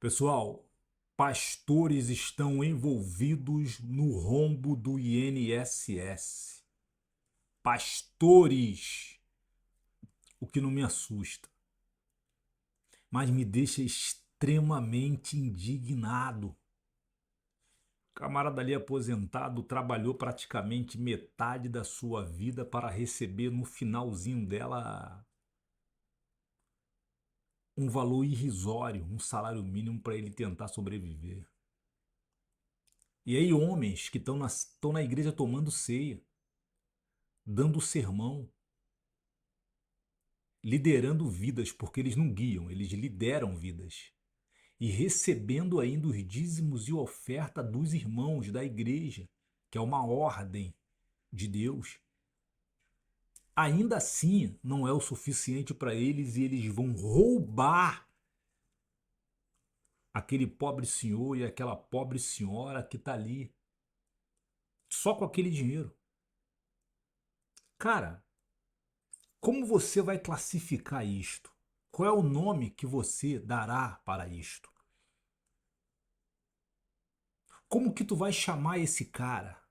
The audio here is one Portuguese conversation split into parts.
Pessoal, pastores estão envolvidos no rombo do INSS. Pastores, o que não me assusta, mas me deixa extremamente indignado. O camarada ali aposentado trabalhou praticamente metade da sua vida para receber no finalzinho dela um valor irrisório, um salário mínimo para ele tentar sobreviver. E aí homens que estão na igreja tomando ceia, dando sermão, liderando vidas, porque eles não guiam, eles lideram vidas. E recebendo ainda os dízimos e oferta dos irmãos da igreja, que é uma ordem de Deus. Ainda assim, não é o suficiente para eles e eles vão roubar aquele pobre senhor e aquela pobre senhora que está ali, só com aquele dinheiro. Cara, como você vai classificar isto? Qual é o nome que você dará para isto? Como que tu vai chamar esse cara?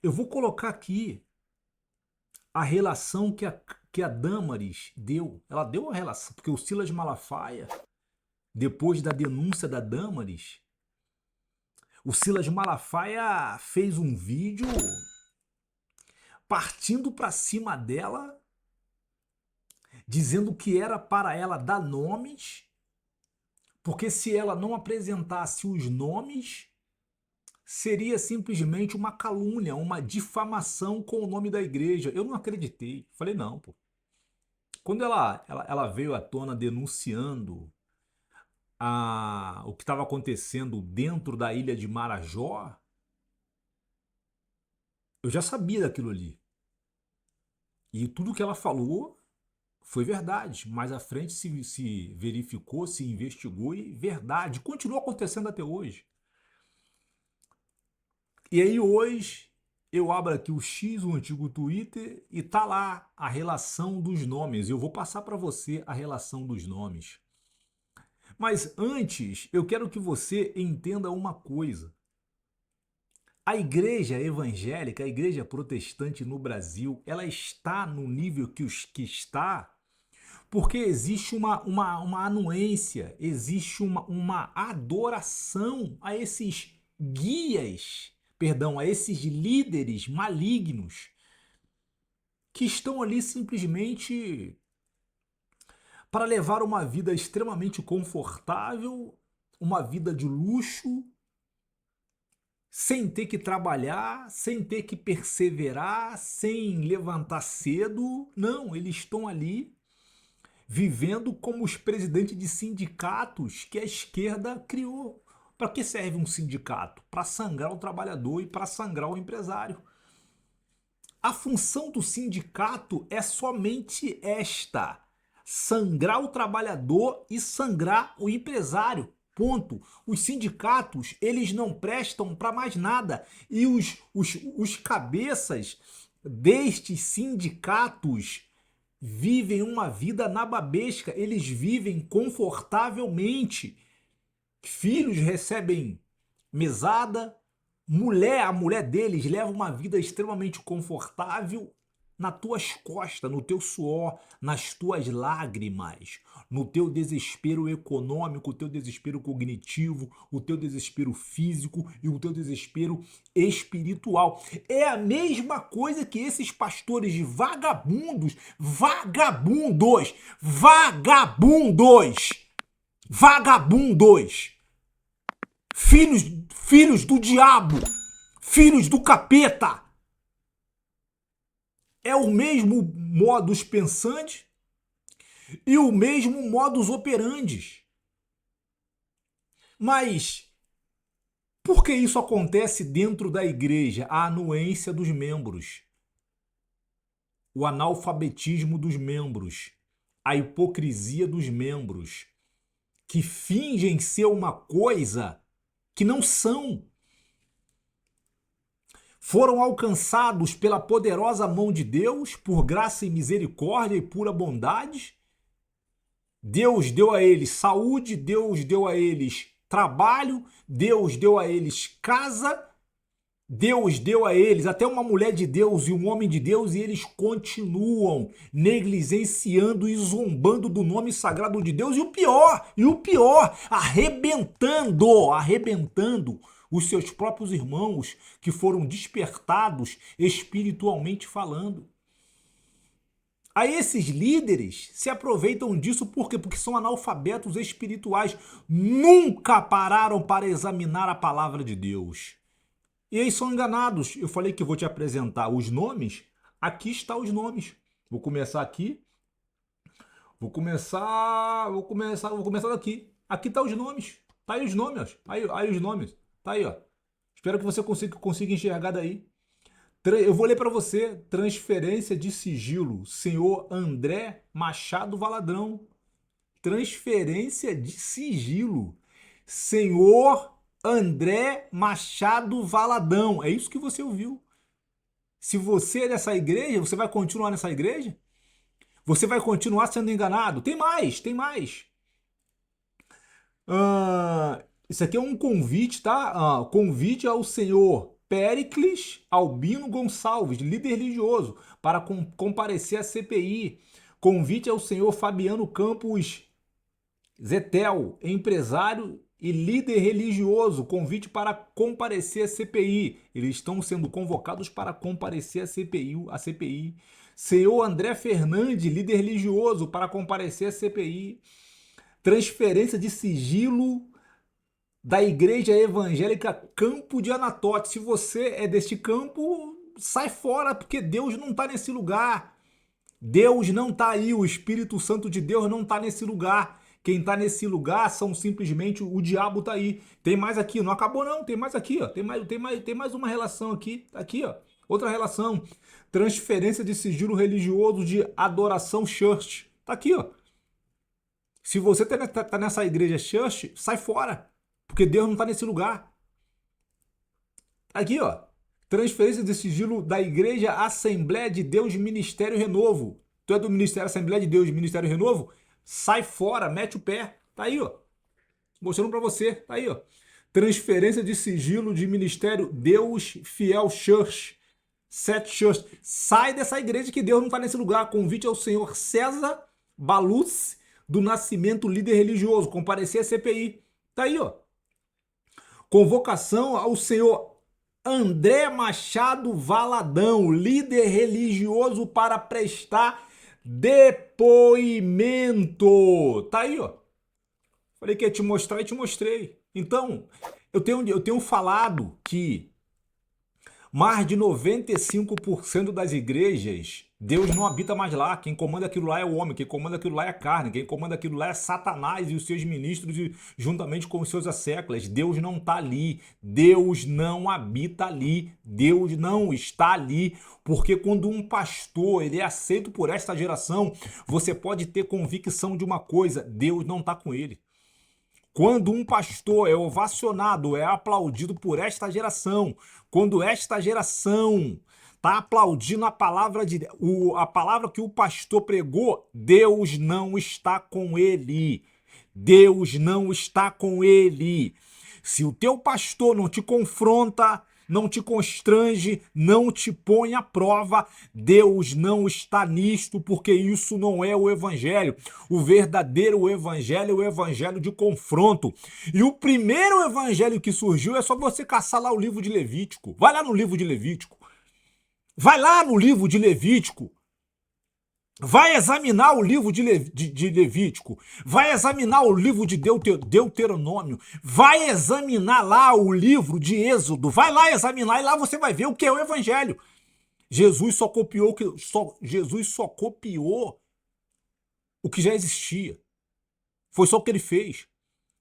Eu vou colocar aqui a relação que a Damaris deu. Ela deu a relação, porque o Silas Malafaia, depois da denúncia da Damaris, o Silas Malafaia fez um vídeo partindo para cima dela, dizendo que era para ela dar nomes, porque se ela não apresentasse os nomes, seria simplesmente uma calúnia, uma difamação com o nome da igreja. Eu não acreditei. Falei, não, pô. Quando ela veio à tona denunciando o que estava acontecendo dentro da ilha de Marajó, eu já sabia daquilo ali. E tudo que ela falou foi verdade. Mais à frente se verificou, se investigou e verdade. Continua acontecendo até hoje. E aí hoje eu abro aqui o X, o antigo Twitter, e tá lá a relação dos nomes. Eu vou passar para você a relação dos nomes. Mas antes, eu quero que você entenda uma coisa. A igreja evangélica, a igreja protestante no Brasil, ela está no nível que está porque existe uma anuência, existe uma adoração a esses guias, perdão, a esses líderes malignos que estão ali simplesmente para levar uma vida extremamente confortável, uma vida de luxo, sem ter que trabalhar, sem ter que perseverar, sem levantar cedo. Não, eles estão ali vivendo como os presidentes de sindicatos que a esquerda criou. Para que serve um sindicato? Para sangrar o trabalhador e para sangrar o empresário. A função do sindicato é somente esta: sangrar o trabalhador e sangrar o empresário. Ponto. Os sindicatos, eles não prestam para mais nada. E os cabeças destes sindicatos vivem uma vida nababesca. Eles vivem confortavelmente. Filhos recebem mesada, a mulher deles leva uma vida extremamente confortável nas tuas costas, no teu suor, nas tuas lágrimas, no teu desespero econômico, o teu desespero cognitivo, o teu desespero físico e o teu desespero espiritual. É a mesma coisa que esses pastores de vagabundos, vagabundos, filhos do diabo, filhos do capeta. É o mesmo modus pensandi e o mesmo modus operandi. Mas por que isso acontece dentro da igreja? A anuência dos membros, o analfabetismo dos membros, a hipocrisia dos membros, que fingem ser uma coisa que não são. Foram alcançados pela poderosa mão de Deus, por graça e misericórdia e pura bondade, Deus deu a eles saúde, Deus deu a eles trabalho, Deus deu a eles casa, Deus deu a eles até uma mulher de Deus e um homem de Deus, e eles continuam negligenciando e zombando do nome sagrado de Deus. E o pior, arrebentando os seus próprios irmãos que foram despertados espiritualmente falando. Aí esses líderes se aproveitam disso por quê? Porque são analfabetos espirituais, nunca pararam para examinar a palavra de Deus. E aí são enganados. Eu falei que vou te apresentar os nomes. Aqui estão os nomes. Vou começar aqui. Vou começar daqui. Aqui estão os nomes. Tá aí os nomes. Aí os nomes. Tá aí, ó. Espero que você consiga enxergar daí. Eu vou ler para você. Transferência de sigilo. Senhor André Machado Valadão. Transferência de sigilo. Senhor André Machado Valadão. É isso que você ouviu. Se você é dessa igreja, você vai continuar nessa igreja? Você vai continuar sendo enganado? Tem mais, tem mais. Isso aqui é um convite, tá? Convite ao senhor Péricles Albino Gonçalves, líder religioso, para comparecer à CPI. Convite ao senhor Fabiano Campos Zetel, empresário e líder religioso, convite para comparecer à CPI. Eles estão sendo convocados para comparecer à CPI. Senhor André Fernandes, líder religioso, para comparecer à CPI. Transferência de sigilo da Igreja Evangélica Campo de Anatote. Se você é deste campo, sai fora, porque Deus não está nesse lugar. Deus não está aí, o Espírito Santo de Deus não está nesse lugar. Quem está nesse lugar são simplesmente o diabo tá aí. Tem mais aqui, não acabou não, tem mais aqui, ó. Tem mais uma relação aqui, aqui, ó. Outra relação. Transferência de sigilo religioso de Adoração Church. Tá aqui, ó. Se você tá nessa igreja Church, sai fora, porque Deus não está nesse lugar. Aqui, ó. Transferência de sigilo da Igreja Assembleia de Deus Ministério Renovo. Tu é do Ministério Assembleia de Deus Ministério Renovo? Sai fora, mete o pé. Tá aí, ó. Mostrando pra você. Tá aí, ó. Transferência de sigilo de Ministério Deus Fiel Church. Set Church. Sai dessa igreja que Deus não tá nesse lugar. Convite ao senhor César Baluz do Nascimento, líder religioso. Comparecer à CPI. Tá aí, ó. Convocação ao senhor André Machado Valadão, líder religioso, para prestar depoimento. Tá aí, ó. Falei que ia te mostrar e te mostrei. Então, eu tenho falado que mais de 95% das igrejas, Deus não habita mais lá. Quem comanda aquilo lá é o homem, quem comanda aquilo lá é a carne, quem comanda aquilo lá é Satanás e os seus ministros, juntamente com os seus asseclas. Deus não está ali, Deus não habita ali, Deus não está ali, porque quando um pastor ele é aceito por esta geração, você pode ter convicção de uma coisa: Deus não está com ele. Quando um pastor é ovacionado, é aplaudido por esta geração, quando esta geração está aplaudindo a palavra a palavra que o pastor pregou, Deus não está com ele. Deus não está com ele. Se o teu pastor não te confronta, não te constrange, não te põe à prova, Deus não está nisto, porque isso não é o evangelho. O verdadeiro evangelho é o evangelho de confronto. E o primeiro evangelho que surgiu é só você caçar lá o livro de Levítico. Vai lá no livro de Levítico. Vai lá no livro de Levítico. Vai examinar o livro de Levítico, vai examinar o livro de Deuteronômio, vai examinar lá o livro de Êxodo, vai lá examinar e lá você vai ver o que é o evangelho. Jesus só copiou o que já existia. Foi só o que ele fez.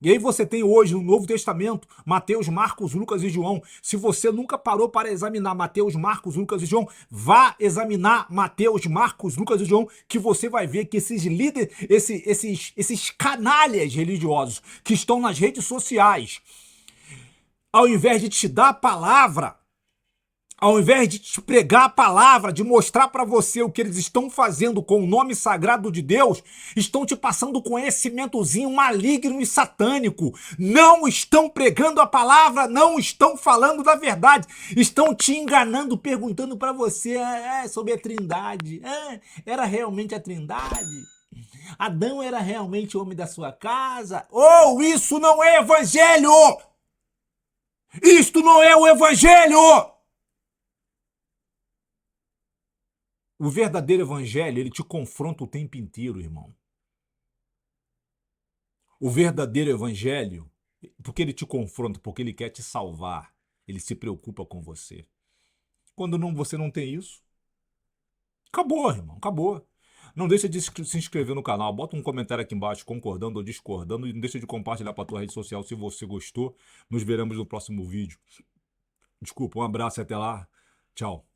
E aí você tem hoje no Novo Testamento Mateus, Marcos, Lucas e João. Se você nunca parou para examinar Mateus, Marcos, Lucas e João, vá examinar Mateus, Marcos, Lucas e João, que você vai ver que esses líderes, esses canalhas religiosos que estão nas redes sociais, ao invés de te dar a palavra, Ao invés de te pregar a palavra, de mostrar para você o que eles estão fazendo com o nome sagrado de Deus, estão te passando conhecimentozinho maligno e satânico. Não estão pregando a palavra, não estão falando da verdade. Estão te enganando, perguntando para você sobre a Trindade. Era realmente a Trindade? Adão era realmente o homem da sua casa? Ou isso não é evangelho? Isto não é o evangelho! O verdadeiro evangelho, ele te confronta o tempo inteiro, irmão. O verdadeiro evangelho, porque ele te confronta, porque ele quer te salvar, ele se preocupa com você. Quando você não tem isso, acabou, irmão, acabou. Não deixa de se inscrever no canal, bota um comentário aqui embaixo concordando ou discordando e não deixa de compartilhar para a tua rede social se você gostou. Nos veremos no próximo vídeo. Desculpa, um abraço e até lá. Tchau.